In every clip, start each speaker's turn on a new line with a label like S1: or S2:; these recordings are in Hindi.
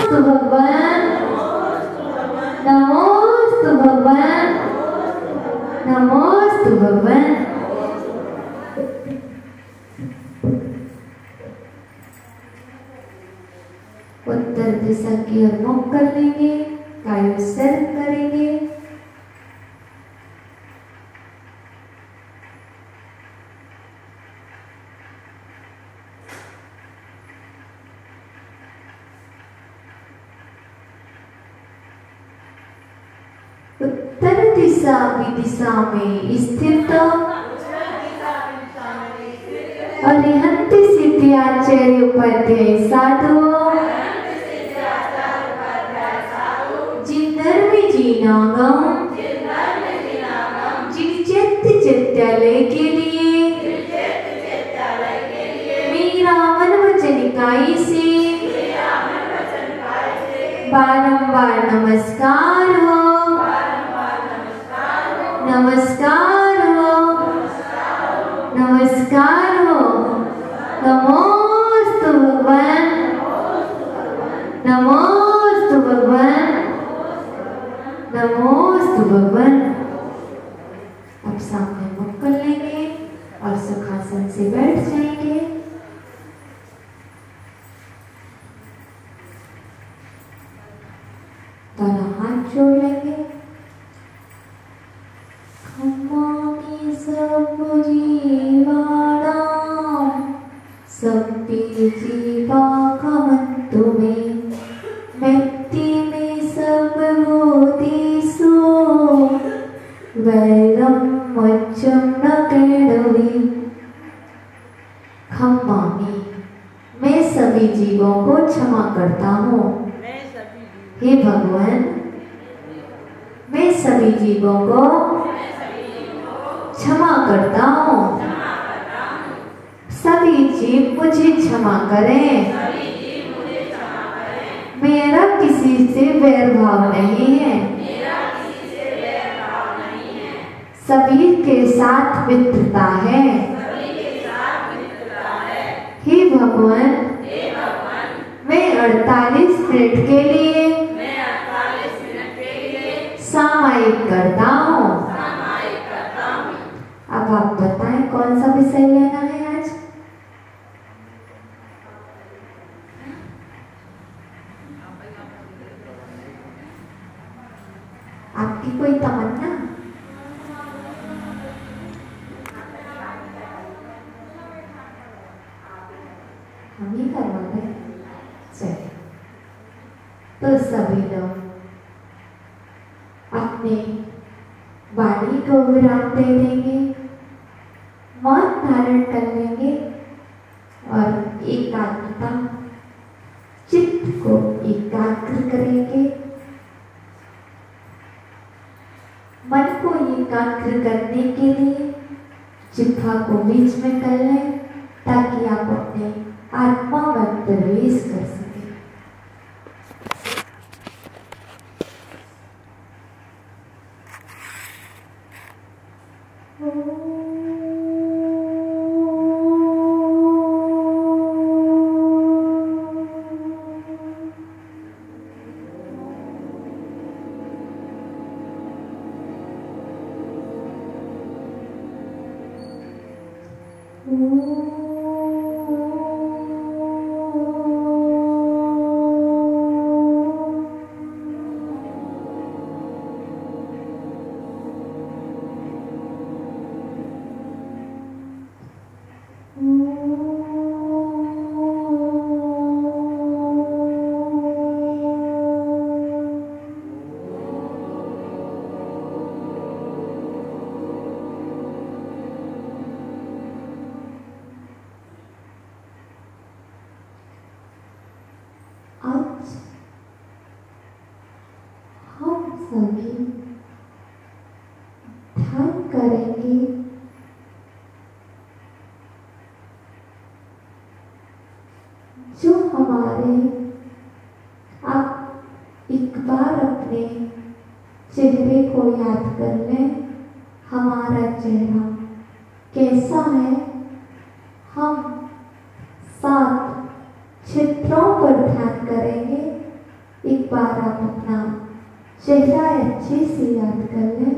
S1: नमोस्तु भगवान, नमोस्तु भगवान, नमोस्तु भगवान। उत्तर दिशा की ओर मुख कर लेंगे, कायोत्सर्ग करेंगे। उत्तर दिशा विदिशा में स्थित अरिहंत सिद्धि आचार्य उपाध्याय साधु जिनधर्म जीनागम जिन चित्तालय के लिए मेरा मन वचन इकाई से बारंबार नमस्कार हो, नमस्कार हो, नमस्कार हो। नमोस्तु भगवान, नमोस्तु भगवान, नमोस्तु भगवान। अब सामने मुख कर लेंगे और सुखासन से बैठ जाएंगे। दोनों हाथ जोड़ लेंगे। खम्मानि सब जीवाणां सबे जीवा खमन्तु मे व्यक्ति में सब भूतेषु वैरम मच्चम न केडवी। खम्मानि, मैं सभी जीवों को क्षमा करता हूँ। हे भगवान, मैं सभी जीवों को क्षमा करता हूँ। सभी जीव मुझे क्षमा करें। मेरा किसी से वैर भाव नहीं है। सभी के साथ मित्रता है। हे भगवान, मैं 48 मिनट के लिए सामायिक करता हूँ। अब आप बताएं कौन सा विषय लेना है आज? आपकी कोई तमन्ना? हम ही करवा दें। चलिए, तो सभी लोग अपने वाणी को विराम दे देंगे, मौन धारण कर लेंगे और एकाग्रता चित्त को एकाग्र करेंगे। मन को एकाग्र करने के लिए जिह्वा को बीच में कर लें ताकि आप अपने आत्मा में प्रवेश कर सकें। सभी ध्यान करेंगे जो हमारे, आप एक बार अपने चेहरे को याद कर लें। हमारा चेहरा कैसा है? हम 7 क्षेत्रों पर ध्यान करेंगे एक बार आप अपना चेहरा अच्छे से याद कर लें।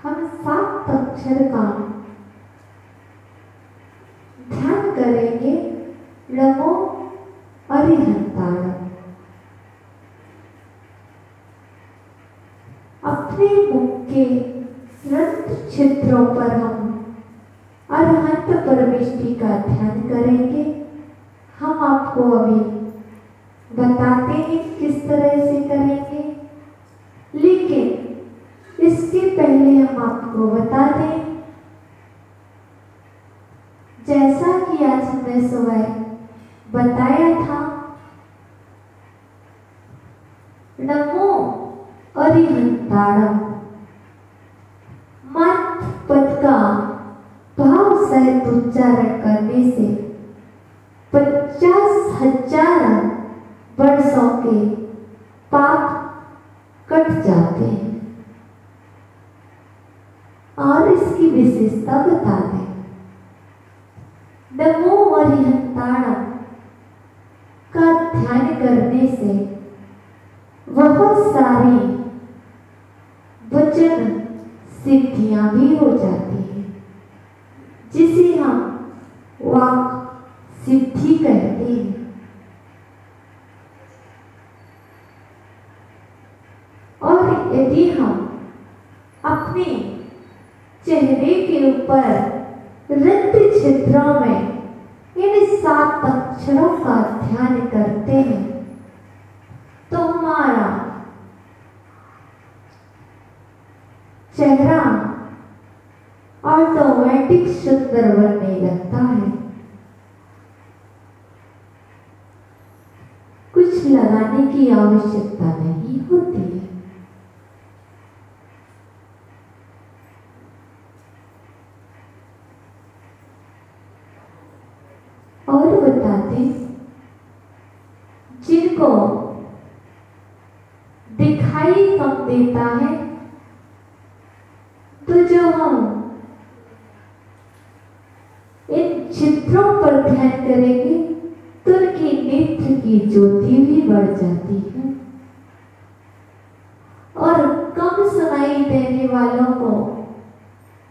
S1: हम 7 अक्षर का ध्यान करेंगे। नमो अरिहंताणम्। अपने मुख के रंध्र छिद्रों पर हम अरहंत परमेष्टि का ध्यान करेंगे। हम आपको अभी बताते हैं किस तरह से करेंगे, लेकिन इसके पहले हम आपको बता दें, जैसा कि आज हमने सुबह बताया था, नमो अरिहंताणम् मंत्र पद का भाव सहित उच्चारण करने से 50,000 वर्षों के पाप कट जाते हैं। और इसकी विशेषता बता दें। नमो अरिहंताणम् का ध्यान करने से बहुत सारी वचन सिद्धियां भी हो जाती हैं, जिसे हम वाक सिद्धि कहते हैं। और यदि हम अपने चेहरे के ऊपर रंध्र छिद्रों में इन 7 अक्षरों का ध्यान करते हैं तो हमारा चेहरा ऑटोमेटिक सुंदर बनने लगता है। कुछ लगाने की आवश्यकता नहीं होती है। और बताते, जिनको दिखाई कम देता है, तो जो हम इन चित्रों पर ध्यान करेंगे तो उनकी नेत्र की ज्योति भी बढ़ जाती है। और कम सुनाई देने वालों को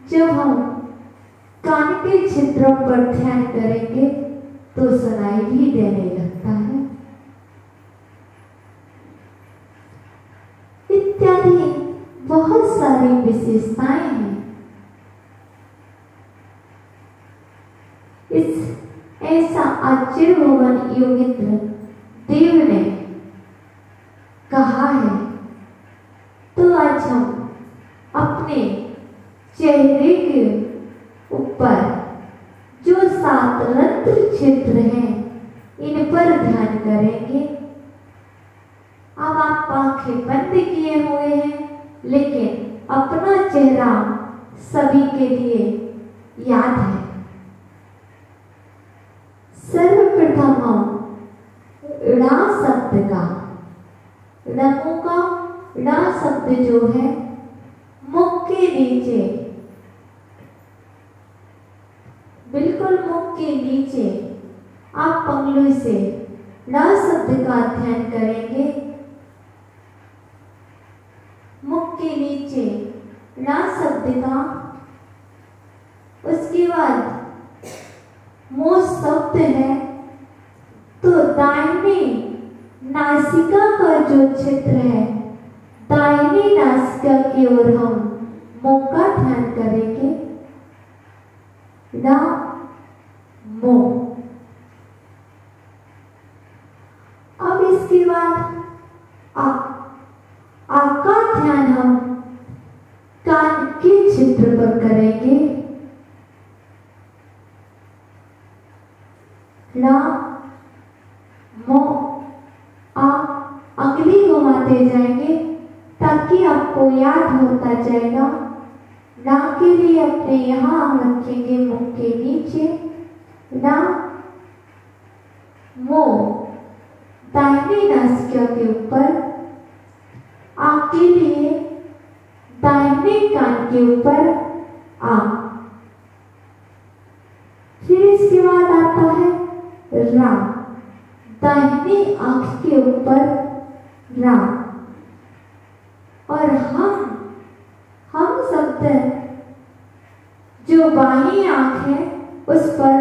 S1: जब हम कान के छिद्रों पर ध्यान करेंगे तो सुनाई भी देने लगता है। इत्यादि बहुत सारी विशेषताएं हैं। इस ऐसा आश्चर्य भवन योगेंद्र देव ने कहा है, तो आज हम अपने चेहरे के ऊपर जो 7 रंध्र छिद्र हैं, इन पर ध्यान करेंगे। अब आप आंखें बंद किए हुए हैं, लेकिन अपना चेहरा सभी के लिए याद है। सर्वप्रथम हम ड़ा शब्द का, नमो का ड़ा शब्द जो है, मुख के नीचे, बिल्कुल मुख के नीचे आप पंगलू से ड़ा शब्द का ध्यान करेंगे। मुख के नीचे ड़ा शब्द का, उसके बाद मो शब्द है, तो दाहिने नासिका का जो क्षेत्र है, दाहिनी नासिका की ओर हम मुख का ध्यान करेंगे। ना मो। अब इसके बाद आ का ध्यान हम कान के क्षेत्र पर करेंगे। ला मो आ, अंगुली घुमाते जाएंगे ताकि आपको याद होता जाएगा। ना के लिए अपने यहाँ रखेंगे मुख के नीचे, ना मो दाहिनी नासिका के ऊपर, आ के लिए दाहिने कान के ऊपर आ। रा, दाहिनी आंख के ऊपर रा, और हम शब्द जो बाई आंख है उस पर,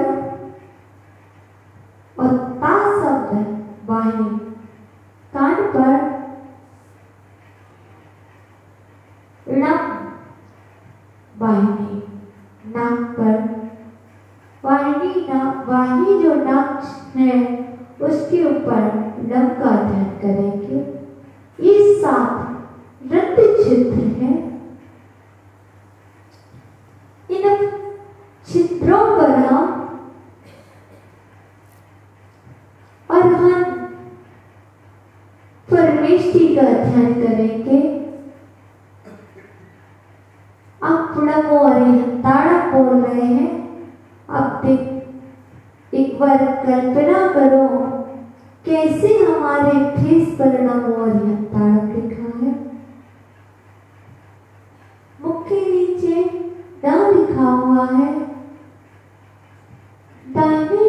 S1: और ता शब्द बाई कान पर, णम बाहिनी नाक पर, वाहिनी जो नाक है उसके ऊपर णम का अध्ययन करेंगे। ये 7 रक्त छिद्र है। इन छिद्रों पर हम अरहंत परमेष्टि का अध्ययन करेंगे। आप नमो अरिहंताड़ा बोल रहे हैं। अब एक बार कल्पना करो कैसे हमारे फेस पर नमो अरिहंताड़ा लिखा है। मुख के नीचे न लिखा हुआ है। दाहिनी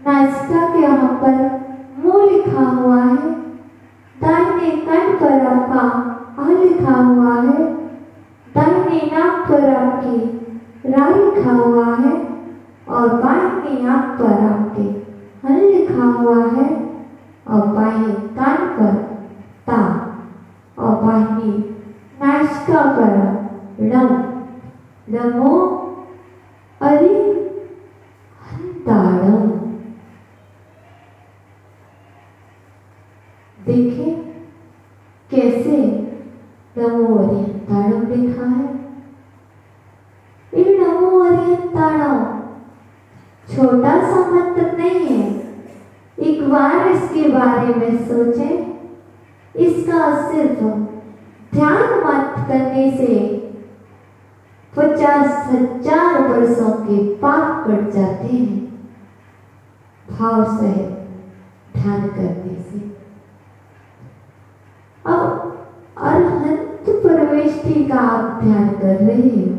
S1: नासिका के यहाँ पर मुंह लिखा हुआ है। दाहिने कान पर आपका आ लिखा हुआ है। दाहिने नाक पर आपके रा लिखा हुआ है और बाहिनी आंख पर आपके हल लिखा हुआ है और बाहिनी कान पर ता और बाहिनी नासिका पर णम। नमो अरिहंताड़म। देखिए कैसे नमो अरिहंताड़म लिखा है। ये नमो अरिहंताड़म छोटा सा मंत्र नहीं है। एक बार इसके बारे में सोचें। इसका सिर्फ ध्यान मत करने से 50,000 वर्षों के पाप कट जाते हैं। भाव से ध्यान करने से। अब अरहंत परमेष्टि का आप ध्यान कर रहे हो।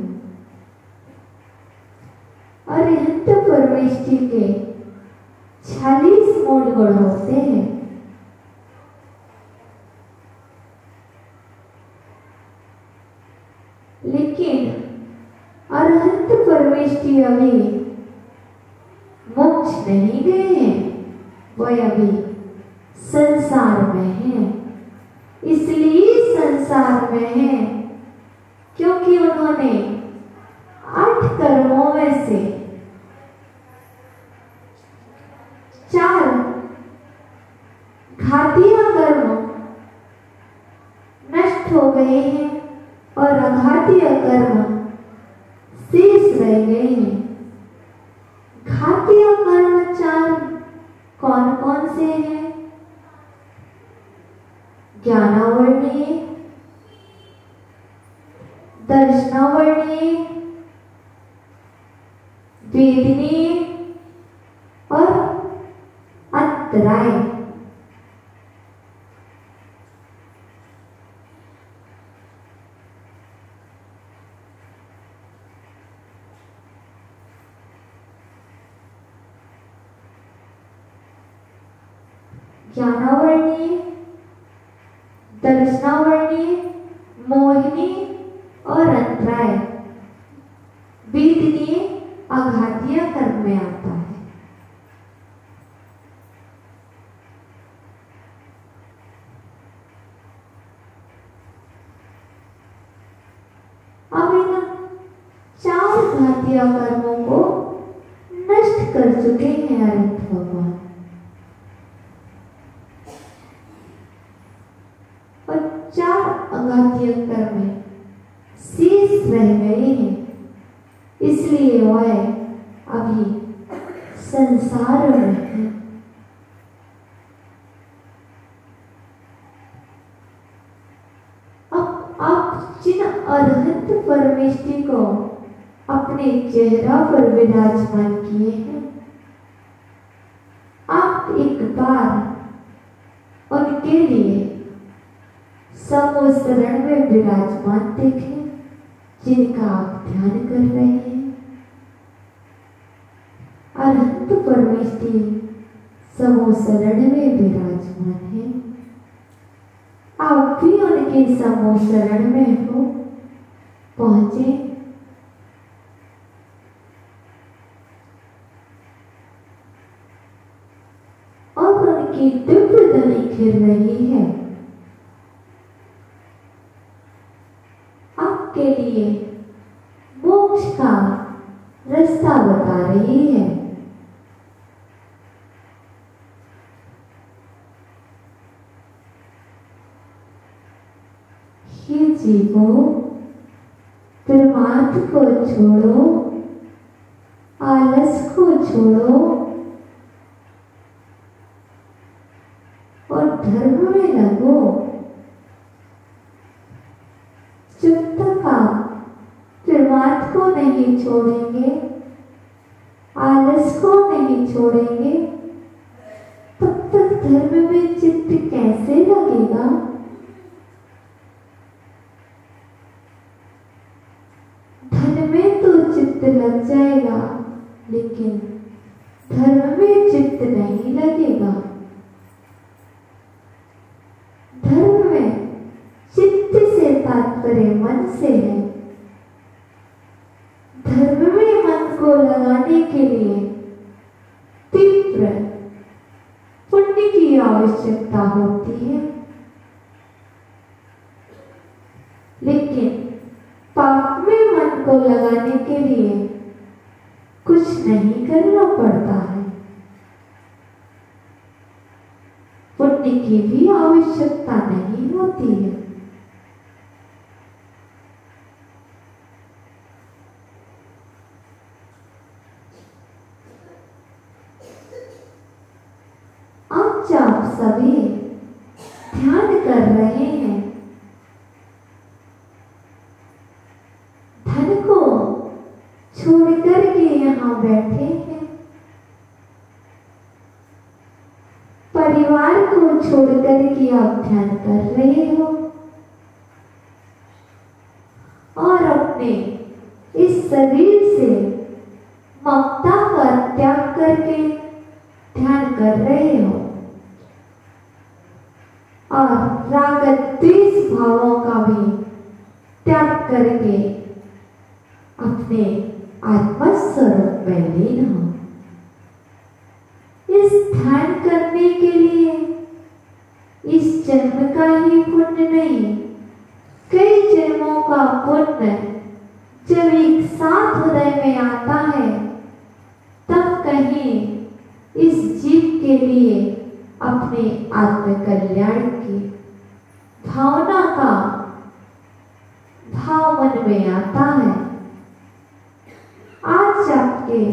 S1: अरहंत परमेष्टि के 46 मूल गुण होते हैं। लेकिन अरहंत परमेष्टि अभी मोक्ष नहीं गए हैं। वह अभी संसार में है। इसलिए संसार में है क्योंकि उन्होंने 8 कर्मों में से 4 घातीय कर्म नष्ट हो गए हैं और अघातीय कर्म शेष रह गए हैं। घातीय कर्म 4 कौन कौन से हैं? ज्ञानावर्णीय, दर्शनावर्णीय, वेदनीय और अंतराय। ज्ञानावर्णीय, दर्शनावर्णीय, मोहिनी और अंतराय वेदनीय अघातीय कर्म में आता है। अब इन 4 घातीय कर्मों को नष्ट कर चुके हैं अरहंत भगवान। और 4 अघातीय कर्म शेष रह गए हैं। इसलिए वह अभी संसार में है। अब आप जिन अरहंत परमेष्टि को अपने चेहरा पर विराजमान किए हैं, आप एक बार उनके लिए समूह शरण में विराजमान देखें जिनका आप ध्यान कर रहे हैं। अरहंत अरहंत परमेष्ठी समूह शरण में विराजमान है। आप भी उनके समूह शरण में हो पहुंचे। और उनकी दिव्य धनी खिल रही है, आपके लिए मोक्ष का रास्ता बता रही है। हे जीवो, प्रमाद को छोड़ो, आलस को छोड़ो और धर्म में लगो। जब तक आप प्रमाद को नहीं छोड़ेंगे, आलस को नहीं छोड़ेंगे, तब तक धर्म में चित्त कैसे लगेगा? धन में तो चित्त लग जाएगा, लेकिन धर्म में चित्त नहीं लगेगा। धर्म में चित्त से तात्पर्य मन से है। धर्म में मन को लगाने के लिए तीव्र पुण्य की आवश्यकता होती है, लेकिन पाप में मन को लगाने के लिए कुछ नहीं करना पड़ता है। पुण्य की भी आवश्यकता नहीं होती है। आज आप सभी ध्यान कर रहे हैं, धन को छोड़कर के यहाँ बैठे हैं, परिवार को छोड़कर के आप ध्यान कर रहे हो और अपने इस शरीर से ममता का त्याग करके ध्यान कर रहे हो और राग द्वेष भावों का भी त्याग करके अपने आत्मस्वरूप में लीन हो। इस ध्यान करने के लिए इस जन्म का ही पुण्य नहीं, कई जन्मों का पुण्य जब एक साथ हृदय में आता है, तब कहीं इस जीव के लिए अपने आत्म कल्याण की भावना का भाव मन में आता है। आज आपके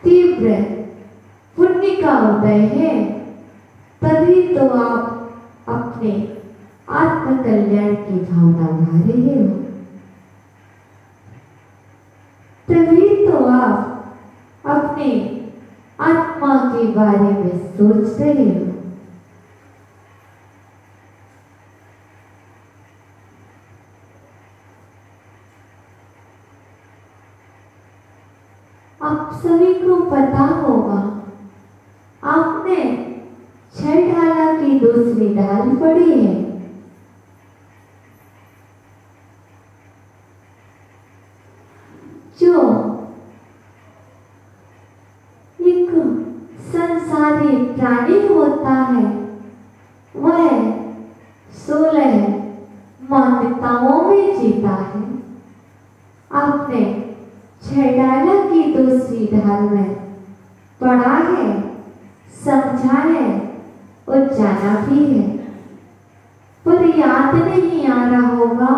S1: तीव्र पुण्य का उदय है, तभी तो आप अपने आत्म कल्याण की भावना ला रहे हो, तभी तो आप अपने आत्मा के बारे में सोच रहे हो। आप सभी को पता होगा, आपने छह ढाला की दूसरी ढाल पड़ी है। जो एक संसारी प्राणी होता है, वह 16 मान्यताओं में जीता है। आपने छह ढाला की दूसरी ढाल में पढ़ा है, समझा है और जाना भी है, पर याद नहीं आ रहा होगा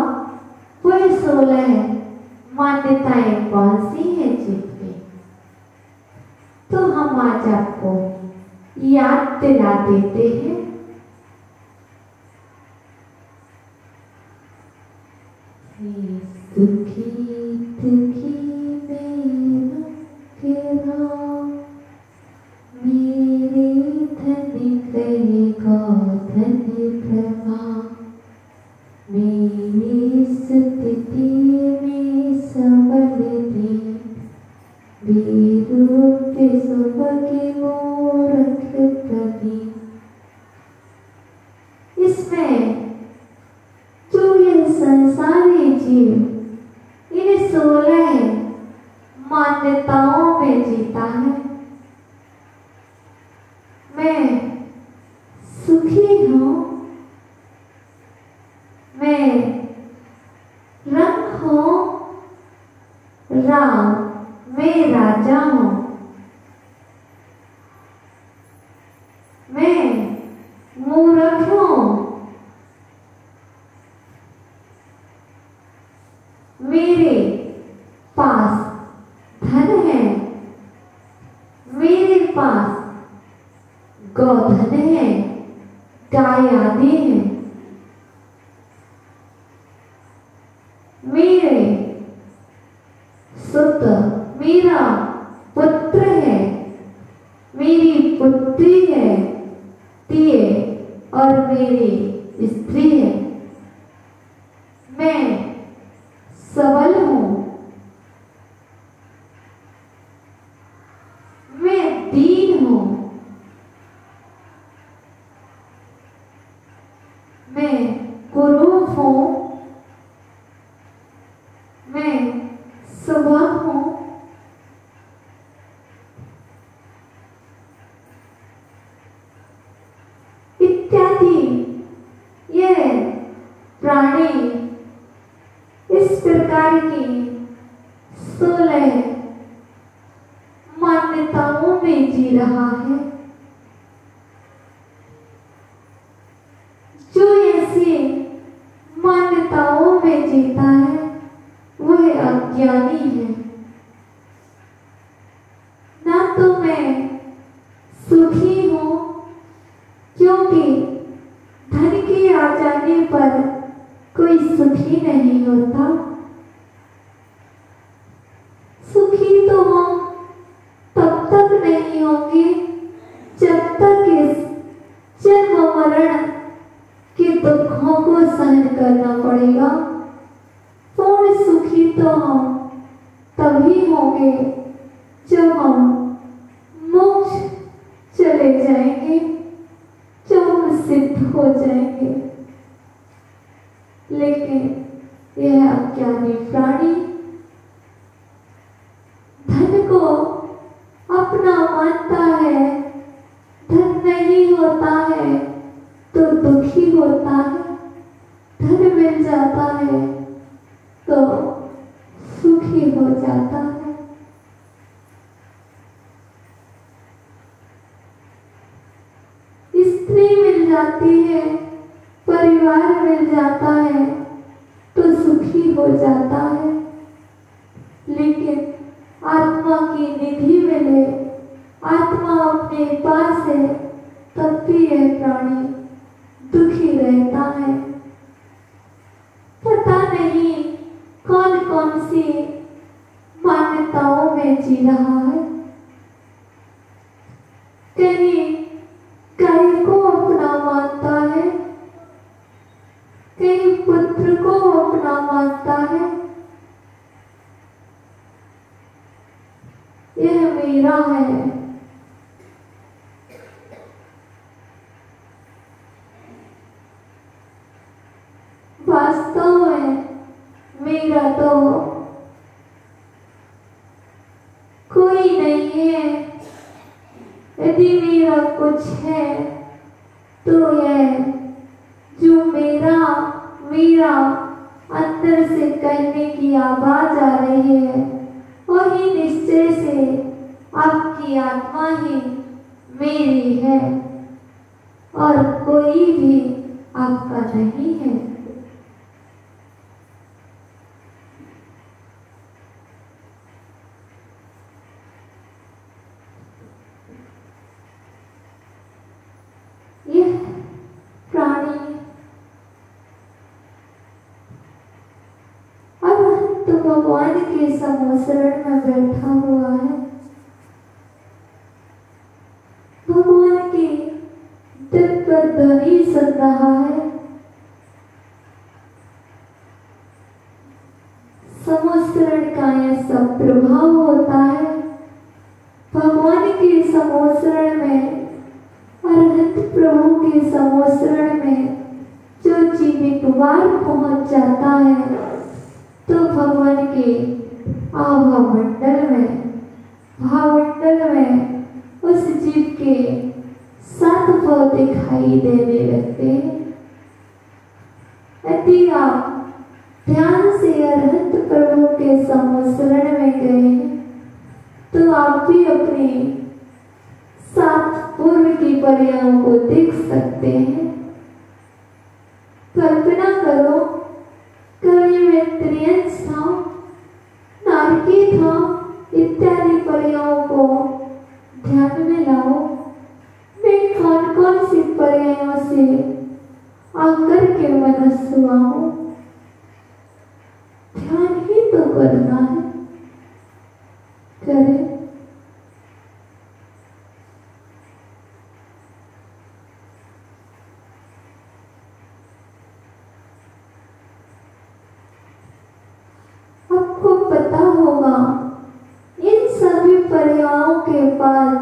S1: वह 16 मान्यताएं कौन सी हैं जीत में। तो हम आज आपको याद दिला देते हैं। दुखी दुखी मेरे धन कहेगा धन्य प्रभा, मेरी स्थिति में संबल दे, बेरूप 16 मान्यताओं में जीता है। मैं सुखी हूँ, मैं रंग हूँ, राम मैं राजा हूँ, मैं मूर्ख हूँ, मेरे पास धन है, मेरे पास गोधन है, गाय आदि है, मेरे सुत मेरा पुत्र है, मेरी पुत्री है, तिये और मेरी स्त्री है। मैं सबल हूँ, मैं दीन हूँ, मैं कुरूप हूँ, मैं सुबह हूँ, इत्यादि। ये प्राणी इस प्रकार की 16 मान्यताओं में जी रहा है। जो ऐसी मान्यताओं में जीता है वह अज्ञानी है। ना तो मैं सुखी हूँ, क्योंकि धन के आ जाने पर कोई सुखी नहीं होता। सुखी तो हम तब तक नहीं होंगे जब तक इस जन्म मरण के दुखों को सहन करना पड़ेगा। पूर्ण सुखी तो हम तभी होंगे जब हम मोक्ष चले जाएंगे, जब हम सिद्ध हो जाएंगे। लेकिन यह अज्ञानी प्राणी धन को अपना मानता है, धन नहीं होता है तो दुखी होता है, धन मिल जाता है तो सुखी हो जाता है। स्त्री मिल जाती है, परिवार मिल जाता है तो सुखी हो जाता है। लेकिन आत्मा की निधि मिले, आत्मा अपने पास है, तब भी यह प्राणी दुखी रहता है। पता नहीं कौन कौन सी मान्यताओं में जी रहा है। कहीं गाय को अपना मानता है, कहीं पुत्र को अपना मानता है। यह मेरा है। वास्तव में मेरा तो कोई नहीं है। यदि मेरा कुछ है तो यह जो मेरा मेरा अंदर से कहने की आवाज आ रही है, वही निश्चय से आपकी आत्मा ही मेरी है और कोई भी आपका नहीं है। यह प्राणी अरहंत भगवान के समोसरण में बैठा हुआ है। भगवान की दिव्य ध्वनि सुन रहा है। समोसरण का यह सब प्रभाव होता है। भगवान के समोसरण में, अरहंत प्रभु के समोसरण में जो जीव एक बार पहुंच जाता है तो भगवान के आभामंडल में, भावमंडल में उस जीव के 7 भाव दिखाई देने लगते हैं। यदि आप ध्यान से अरहत प्रभु के संवत्सरण में गए हैं तो आप भी अपने 7 पूर्व की पर्यायों को देख सकते हैं। कल्पना करो, कभी मैं त्रियंश था, नारकी था, इत्यादि पर्यायों को ध्यान में लाओ। मैं कौन कौन सी पर्यायों से आकर के मनस्थ हुआ हूं, ध्यान ही तो करना है। करें। आपको पता होगा इन सभी पर्यायों के बाद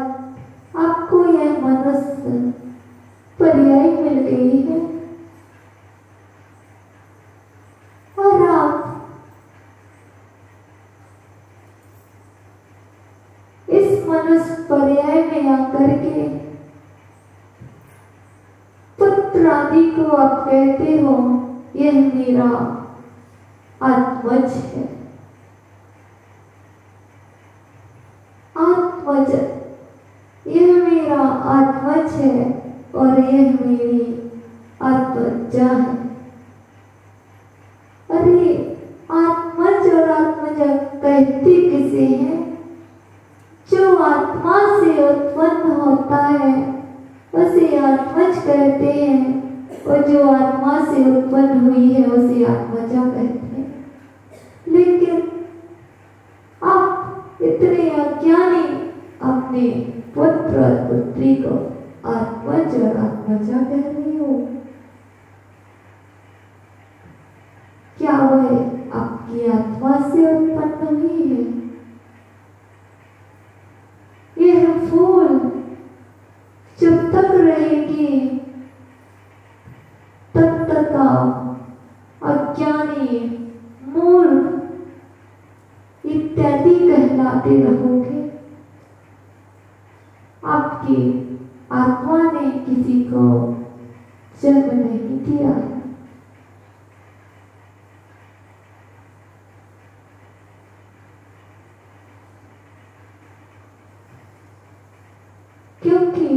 S1: आपको यह मनुष्य पर्याय मिल गई है और आप इस मनुष्य पर्याय में आकर के पुत्र आदि को आप कहते हो यह मेरा आत्मज है। आत्मज, यह मेरा आत्मज है और यह मेरी आत्मजा है। अरे आत्मज और आत्मजा कहते किसे हैं? जो आत्मा से उत्पन्न होता है उसे आत्मज कहते हैं और जो आत्मा से उत्पन्न हुई है उसे आत्मजा कहते हैं। लेकिन आप इतने अज्ञानी अपने पुत्र और पुत्री को आत्मज और आत्मजा कह रही हो। क्या वह आपकी आत्मा से उत्पन्न हुई है? यह फूल जब तक रहेगी तब तक आप अज्ञानी, मूर्ख इत्यादि कहलाते रहोगे। आपकी आत्मा ने किसी को जन्म नहीं दिया है। क्योंकि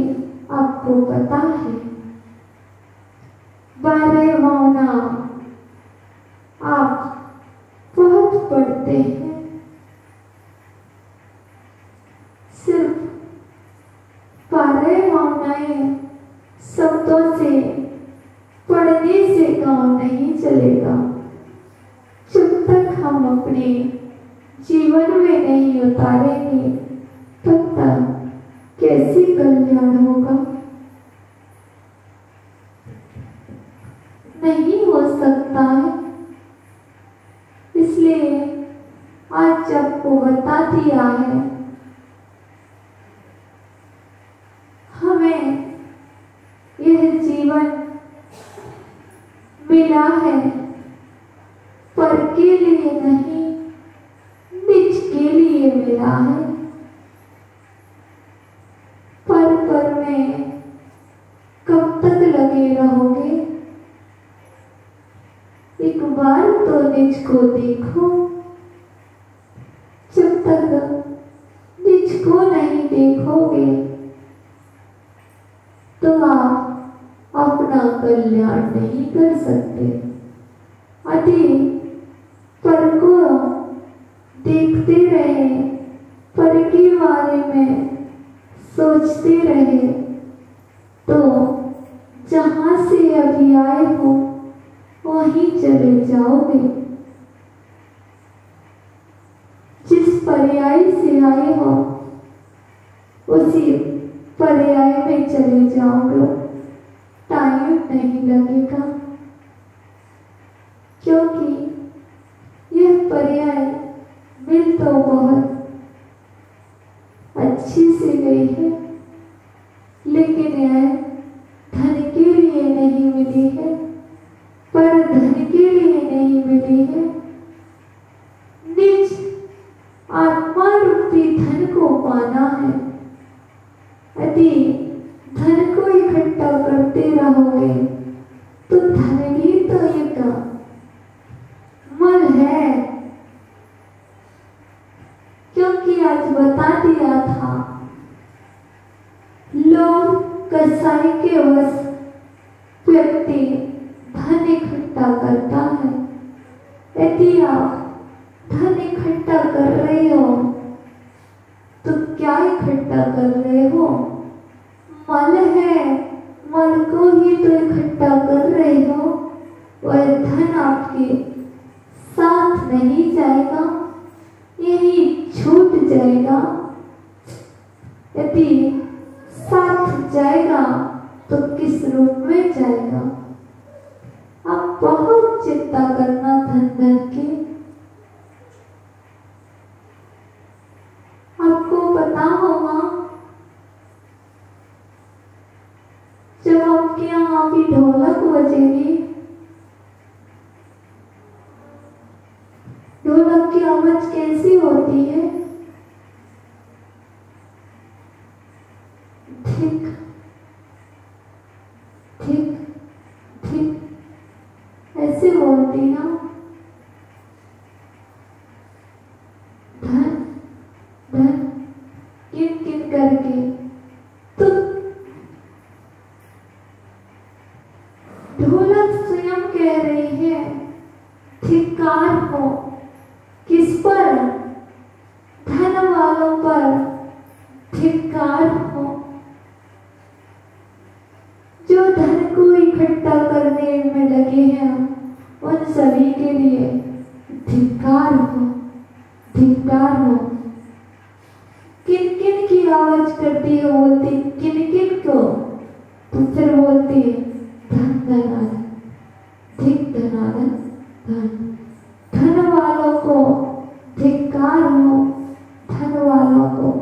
S1: आपको पता है 12 भावना आप बहुत पढ़ते हैं, सिर्फ 12 भावनाएं शब्दों से पढ़ने से काम नहीं चलेगा। जब तक हम अपने जीवन में नहीं उतारेंगे तब तक कैसे कल्याण होगा? नहीं हो सकता है। इसलिए आज आपको बता दिया है, हमें यह जीवन मिला है पर के लिए नहीं, निज के लिए मिला है। पर में कब तक लगे रहोगे? एक बार तो निज को देखो। जब तक निज को नहीं देखोगे तो आप अपना कल्याण नहीं कर सकते। यदि पर को देखते रहे, पर के बारे में सोचते रहे तो जहां से अभी आए हो वहीं चले जाओगे। जिस पर्याय से आए हो उसी पर्याय में चले जाओगे, टाइम नहीं लगेगा। क्योंकि यह पर्याय मिल तो बहुत अच्छी से गई है, लेकिन यह धन के लिए नहीं मिली है, पर धन के लिए नहीं मिली है, को पाना है। यदि धन को इकट्ठा करते रहोगे तो धन भी तो एक मल है, क्योंकि आज बता दिया था लोग कसाई के वश व्यक्ति धन इकट्ठा करता है। यदि आप धन इकट्ठा कर रहे हो तो क्या इकट्ठा कर रहे हो? मल है, मल को ही तो इकट्ठा कर रहे हो। वह धन आपके साथ नहीं जाएगा, यही छूट जाएगा। यदि साथ जाएगा तो किस रूप में जाएगा? आप बहुत चिंता करना धन धन की। आपको पता होगा जब आपके यहाँ भी ढोलक बजेगी, ढोलक की आवाज कैसी होती है? ठीक ठीक ठीक ऐसे बोलती ना। धन धन किन किन करके तो ढोलक स्वयं कह रही है धिक्कार हो। किस पर? धन वालों पर धिक्कार हो। जो धन को इकट्ठा करने में लगे हैं उन सभी के लिए धिक्कार हो, धिक्कार हो। किन किन की आवाज करती है? बोलती किन किन को? तो फिर बोलती है धन धनाधन, धिक धनाधन धन। धन वालों को धिक्कार हो, धन वालों को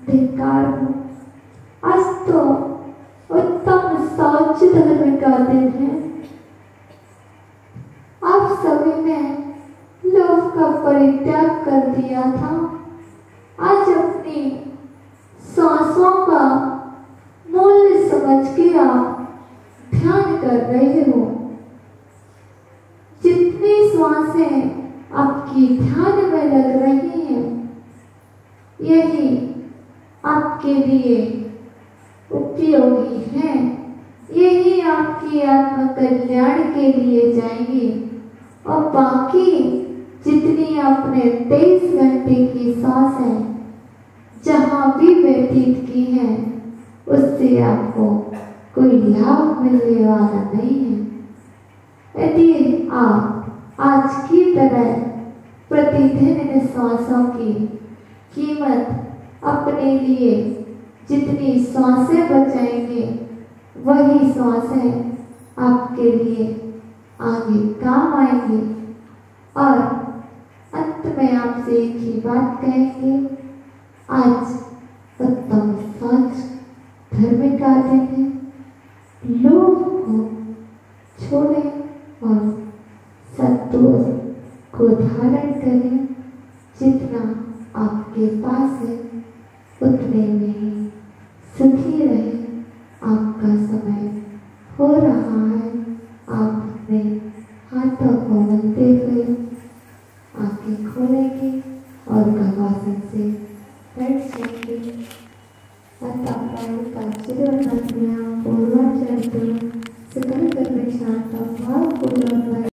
S1: धिक्कार हो। आज तो उत्तम शौच धर्म का दिन है। आप सभी ने लोभ का परित्याग कर दिया था। आज अपनी सांसों का मूल्य समझ के आप ध्यान कर रहे हो। जितनी श्वासें आपकी ध्यान में लग रही हैं, यही आपके लिए उपयोगी है, यही आपकी आत्म कल्याण के लिए जाएंगी। और बाकी जितनी आपने 23 घंटे की सांसें जहां भी व्यतीत की है, उससे आपको कोई लाभ मिलने वाला नहीं है। यदि आप आज की तरह प्रतिदिन इन सांसों की कीमत अपने लिए जितनी सांसें बचाएंगे, वही सांसें आपके लिए आगे काम आएंगे। और अंत में आपसे एक ही बात कहेंगे, आज उत्तम शौच धर्म का दिन है। लोभ को छोड़ें और संतोष को धारण करें। जितना आपके पास है उतने में ही सुखी रहे। आपका समय हो रहा है, आप अपने हाथों को मलते हुए आंखें खोलेंगे और गवासन से बैठ जाएंगे। अतः प्राण का चिरवना पूर्वाचार्य सकल कर्म शांत भाव पूर्वक